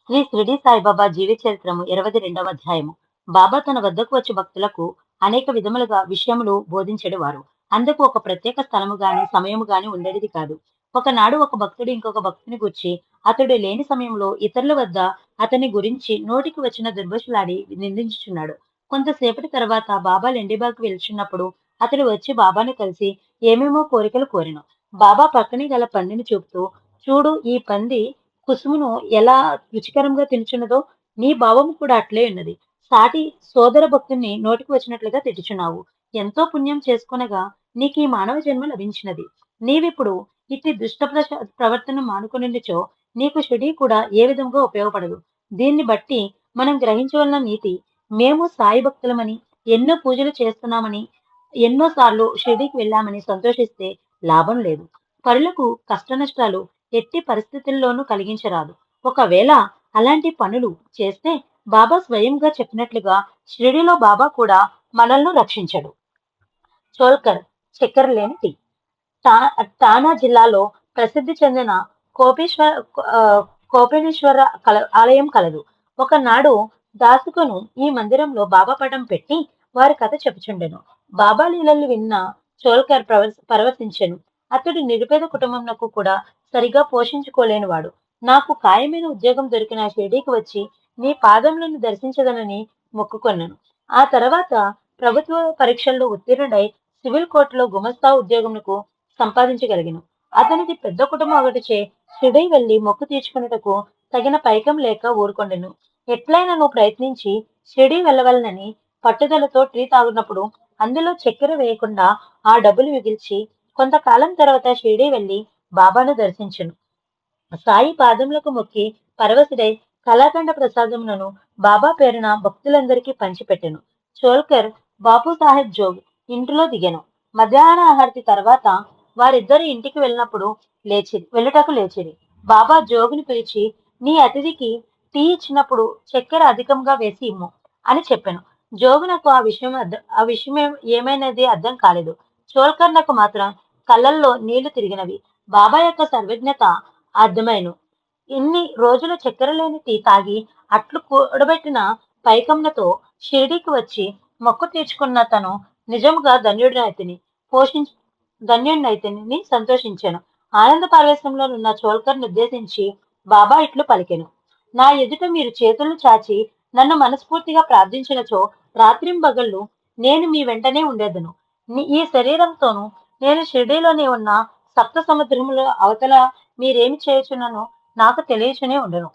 శ్రీ షిరిడి సాయిబాబా జీవిత చరిత్రము 22వ అధ్యాయము. బాబా తన వద్దకు వచ్చి భక్తులకు అనేక విధములుగా విషయములు బోధించెడువారు. అందుకు ఒక ప్రత్యేక స్థలము గాని, సమయము గాని ఉండేది కాదు. ఒకనాడు ఒక భక్తుడు ఇంకొక భక్తుని గూర్చి అతడు లేని సమయంలో ఇతరుల వద్ద అతని గురించి నోటికి వచ్చిన దుర్భాషలాడి నిందించుచున్నాడు. కొంతసేపటి తర్వాత బాబా లెండిబాగ్‌కు వెళ్చున్నప్పుడు అతడు వచ్చి బాబాను కలిసి ఏమేమో కోరికలు కోరెను. బాబా పక్కనే గల పందిని చూపుతూ, చూడు ఈ పంది కుసుమును ఎలా రుచికరంగా తినుచున్నదో నీ భావము కూడా అట్లే ఉన్నది. సాటి సోదర భక్తుణ్ణి నోటికి వచ్చినట్లుగా తిట్టుచున్నావు. ఎంతో పుణ్యం చేసుకొనగా నీకీ మానవ జన్మ లభించినది. నీవిప్పుడు ఇట్టి ప్రవర్తన మానుకొనుండిచో నీకు షిరిడీ కూడా ఏ విధముగా ఉపయోగపడదు. దీన్ని బట్టి మనం గ్రహించవలన నీతి, మేము సాయి భక్తులమని, ఎన్నో పూజలు చేస్తున్నామని, ఎన్నో సార్లు షిరిడీకి వెళ్ళామని సంతోషిస్తే లాభం లేదు. పరులకు కష్టనష్టాలు ఎట్టి పరిస్థితుల్లోనూ కలిగించరాదు. ఒకవేళ అలాంటి పనులు చేస్తే బాబా స్వయంగా చెప్పినట్లుగా షిరిడీలో బాబా కూడా మనల్ని రక్షించడు. చోల్కర్ చక్కెర లేని టీ. తానా జిల్లాలో ప్రసిద్ధి చెందిన కోపేశ్వర ఆ, కోపేశ్వర ఆలయం కలదు. ఒకనాడు దాసుకును ఈ మందిరంలో బాబా పటం పెట్టి వారి కథ చెప్పుచుండెను. బాబా లీలలు విన్న చోల్కర్ పరవశించెను. అతడు నిరుపేద కుటుంబంకు కూడా సరిగా పోషించుకోలేనివాడు. నాకు ఖాయమైన ఉద్యోగం దొరికిన షిరిడీకి వచ్చి నీ పాదములను దర్శించదనని మొక్కుకొన్నాను. ఆ తర్వాత ప్రభుత్వ పరీక్షల్లో ఉత్తీర్ణుడై సివిల్ కోర్టులో గుమస్తా ఉద్యోగమునకు సంపాదించగలిగెను. అతనిది పెద్ద కుటుంబం ఒకటిచే షిరిడీ వెళ్లి మొక్కు తీర్చుకొనుటకు తగిన పైకం లేక ఊరుకొండెను. ఎట్లైనను ప్రయత్నించి షిరిడీ వెళ్ళవలెనని పట్టుదలతో టీ తాగినప్పుడు అందులో చక్కెర వేయకుండా ఆ డబ్బులు మిగిల్చి కొంతకాలం తర్వాత షిరిడీ వెళ్లి బాబాను దర్శించెను. సాయి పాదములకు మొక్కి పరవశుడై కళాఖండ ప్రసాదములను బాబా పేరున భక్తులందరికీ పంచిపెట్టెను. చోల్కర్ బాపు సాహెబ్ జోగ్ ఇంటిలో దిగెను. మధ్యాహ్న ఆహారతి తర్వాత వారిద్దరు ఇంటికి వెళ్ళుటకు లేచిరి. బాబా జోగుని పిలిచి, నీ అతిథికి టీ ఇచ్చినప్పుడు చక్కెర అధికంగా వేసి ఇమ్ము అని చెప్పెను. జోగునకు ఆ విషయం ఏమైనది అర్థం కాలేదు. చోల్కర్ నాకు మాత్రం కళ్ళల్లో నీళ్లు తిరిగినవి. బాబా యొక్క సర్వజ్ఞత అర్థమైను. ఇన్ని రోజులు చక్కెర లేని టీ తాగి అట్లు కూడబెట్టిన పైకములతో షిరిడీకి వచ్చి మొక్కు తీర్చుకున్న తను నిజముగా ధన్యుడైతిని సంతోషించాను. ఆనంద పారవేశంలో ఉన్న చోల్కర్ను ఉద్దేశించి బాబా ఇట్లు పలికెను. నా ఎదుట మీరు చేతులు చాచి నన్ను మనస్ఫూర్తిగా ప్రార్థించినచో రాత్రింబగళ్ళు నేను మీ వెంటనే ఉండేదను. ఈ శరీరంతోనూ నేను షిరిడీలోనే ఉన్న సప్త సముద్రముల అవతల మీరేమి చేయుచున్ననో నాకు తెలియచునే ఉండను.